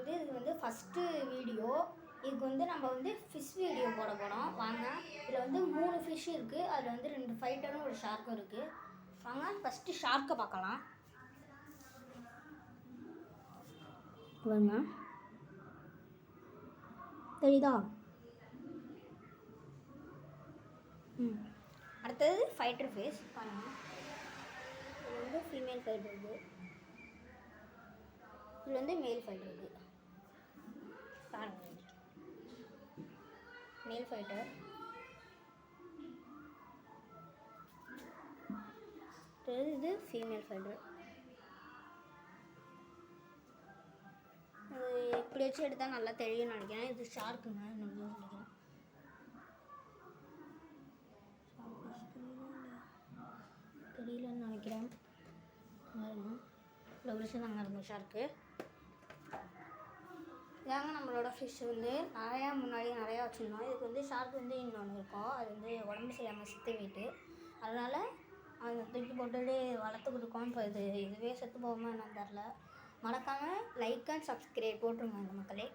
இது first video. இதுக்கு நம்ம ஃபிஷ் வீடியோ போட போகிறோம். வாங்க. இதில் 3 ஃபிஷ் இருக்குது. அதில் 2 ஃபைட்டரும் ஒரு ஷார்க்கும் இருக்குது. வாங்க ஃபஸ்ட்டு ஷார்க்கை பார்க்கலாம். வாங்க, தெரியுதா? அடுத்தது ஃபைட்டர் ஃபேஸ் பாருங்கள். இது ஃபீமேல் ஃபைட்டர் இருக்குது. இதில் மேல் ஃபைட்டர் இருக்குது. பாருங்கள், மேல் ஃபைட்டர். இது ஃபீமேல் ஃபைட்டர். அது இப்படி வச்சு எடுத்தால் நல்லா தெரியும்னு நினைக்கிறேன். இது ஷார்க்குங்க, நல்லா நினைக்கிறேன். தெரியலன்னு நினைக்கிறேன். இவ்வளோ விஷயம் தாங்க இருக்கும் ஷார்க்கு. இதாங்க நம்மளோட ஃபிஷ் முன்னாடி நிறையா வச்சுருந்தோம். இதுக்கு ஷார்க் இன்னொன்று இருக்கும். அது உடம்பு சரியாமல் செத்து போயிட்டு, அதனால் அதை தூக்கி போட்டுட்டு வளர்த்துக்கிட்டுருக்கோம். இப்போ இதுவே செத்து போகாமல் என்னன்னு தெரில. மறக்காமல் லைக் அண்ட் சப்ஸ்கிரைப் போட்டுருங்க அந்த மக்களே.